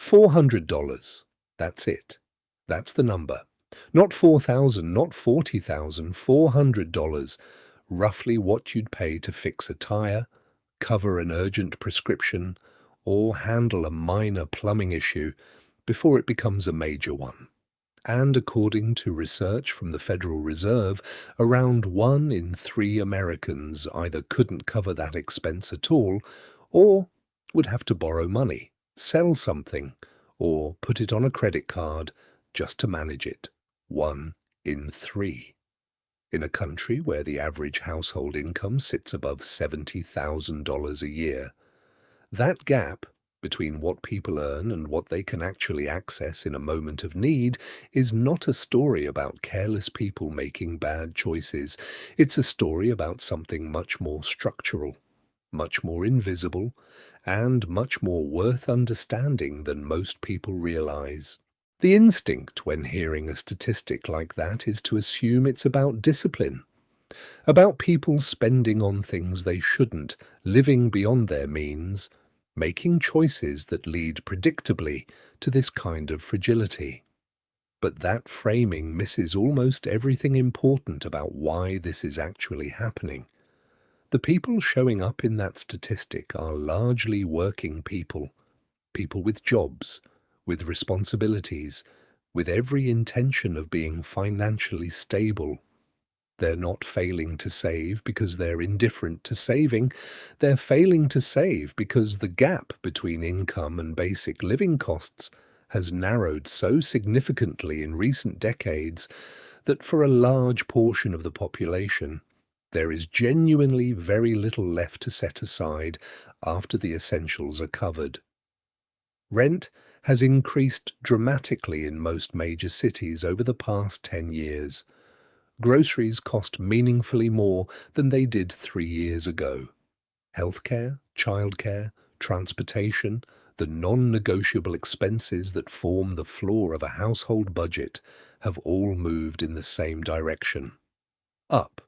$400. That's it. That's the number. Not 4,000, not 40,000, $400. Roughly what you'd pay to fix a tire, cover an urgent prescription, or handle a minor plumbing issue before it becomes a major one. And according to research from the Federal Reserve, around 1 in 3 Americans either couldn't cover that expense at all or would have to borrow money, sell something, or put it on a credit card just to manage it. 1 in 3. In a country where the average household income sits above $70,000 a year, that gap between what people earn and what they can actually access in a moment of need is not a story about careless people making bad choices. It's a story about something much more structural, much more invisible, and much more worth understanding than most people realize. The instinct when hearing a statistic like that is to assume it's about discipline, about people spending on things they shouldn't, living beyond their means, making choices that lead predictably to this kind of fragility. But that framing misses almost everything important about why this is actually happening. The people showing up in that statistic are largely working people, people with jobs, with responsibilities, with every intention of being financially stable. They're not failing to save because they're indifferent to saving. They're failing to save because the gap between income and basic living costs has narrowed so significantly in recent decades that for a large portion of the population, there is genuinely very little left to set aside after the essentials are covered. Rent has increased dramatically in most major cities over the past 10 years. Groceries cost meaningfully more than they did 3 years ago. Healthcare, childcare, transportation, the non-negotiable expenses that form the floor of a household budget have all moved in the same direction, up.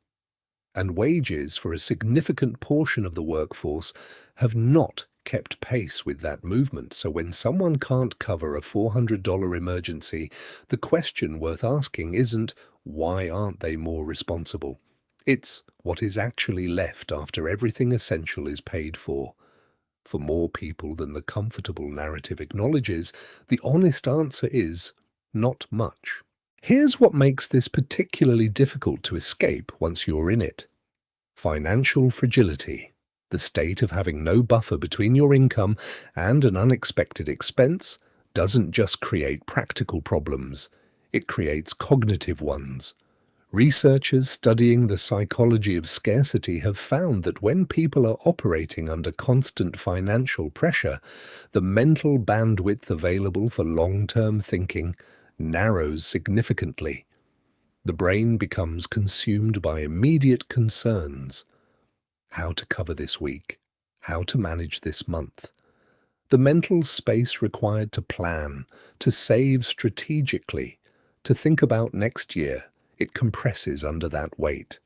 And wages for a significant portion of the workforce have not kept pace with that movement. So when someone can't cover a $400 emergency, the question worth asking isn't, why aren't they more responsible? It's what is actually left after everything essential is paid for. For more people than the comfortable narrative acknowledges, the honest answer is not much. Here's what makes this particularly difficult to escape once you're in it. Financial fragility, the state of having no buffer between your income and an unexpected expense, doesn't just create practical problems. It creates cognitive ones. Researchers studying the psychology of scarcity have found that when people are operating under constant financial pressure, the mental bandwidth available for long-term thinking narrows significantly. The brain becomes consumed by immediate concerns. How to cover this week? How to manage this month? The mental space required to plan, to save strategically, to think about next year, it compresses under that weight,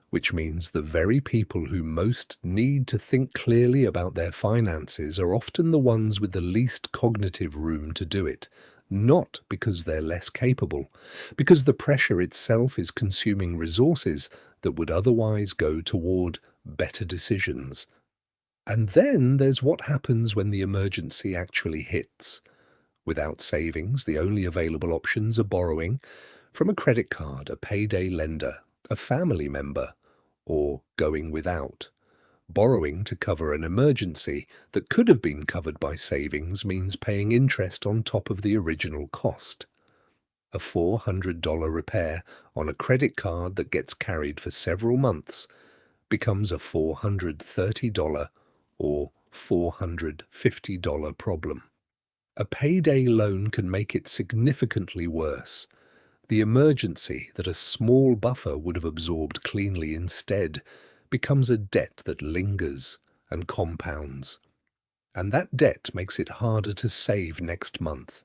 which means the very people who most need to think clearly about their finances are often the ones with the least cognitive room to do it, not because they're less capable, because the pressure itself is consuming resources that would otherwise go toward better decisions. And then there's what happens when the emergency actually hits. Without savings, the only available options are borrowing from a credit card, a payday lender, a family member, or going without. Borrowing to cover an emergency that could have been covered by savings means paying interest on top of the original cost. A $400 repair on a credit card that gets carried for several months becomes a $430 or $450 problem. A payday loan can make it significantly worse. The emergency that a small buffer would have absorbed cleanly instead becomes a debt that lingers and compounds. And that debt makes it harder to save next month,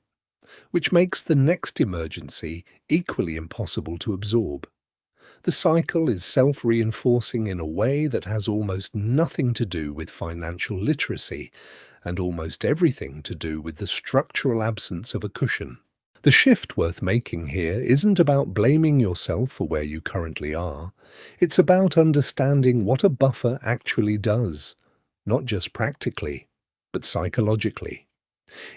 which makes the next emergency equally impossible to absorb. The cycle is self-reinforcing in a way that has almost nothing to do with financial literacy, and almost everything to do with the structural absence of a cushion. The shift worth making here isn't about blaming yourself for where you currently are. It's about understanding what a buffer actually does, not just practically, but psychologically.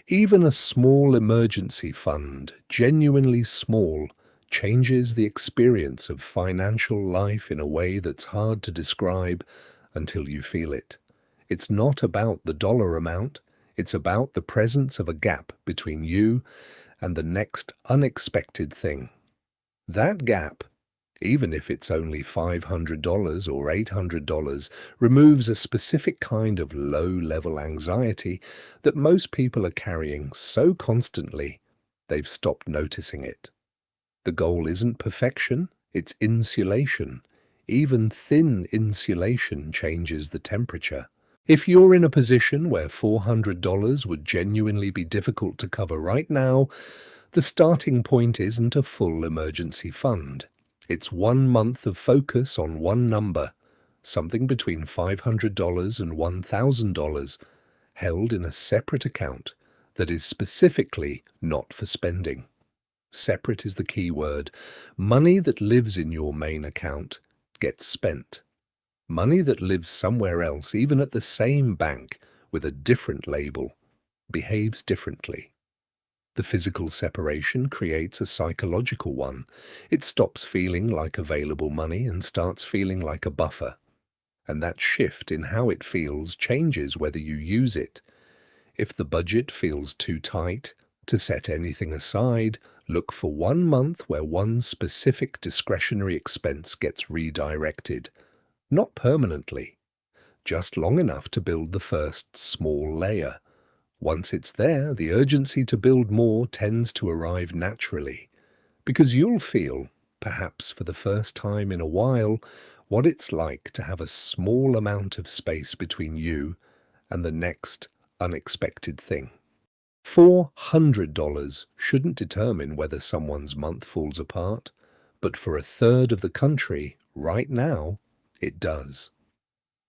Even a small emergency fund, genuinely small, changes the experience of financial life in a way that's hard to describe until you feel it. It's not about the dollar amount, it's about the presence of a gap between you and the next unexpected thing. That gap, even if it's only $500 or $800, removes a specific kind of low-level anxiety that most people are carrying so constantly they've stopped noticing it. The goal isn't perfection, it's insulation. Even thin insulation changes the temperature. If you're in a position where $400 would genuinely be difficult to cover right now, the starting point isn't a full emergency fund. It's 1 month of focus on one number, something between $500 and $1,000, held in a separate account that is specifically not for spending. Separate is the key word. Money that lives in your main account gets spent. Money that lives somewhere else, even at the same bank with a different label, behaves differently. The physical separation creates a psychological one. It stops feeling like available money and starts feeling like a buffer. And that shift in how it feels changes whether you use it. If the budget feels too tight to set anything aside, look for 1 month where one specific discretionary expense gets redirected. Not permanently, just long enough to build the first small layer. Once it's there, the urgency to build more tends to arrive naturally, because you'll feel, perhaps for the first time in a while, what it's like to have a small amount of space between you and the next unexpected thing. $400 shouldn't determine whether someone's month falls apart, but for a third of the country, right now, it does.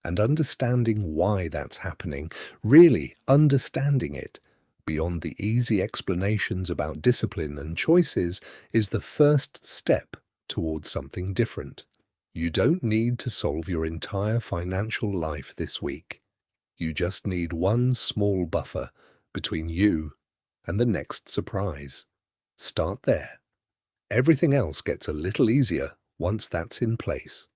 And understanding why that's happening, really understanding it, beyond the easy explanations about discipline and choices, is the first step towards something different. You don't need to solve your entire financial life this week. You just need one small buffer between you and the next surprise. Start there. Everything else gets a little easier once that's in place.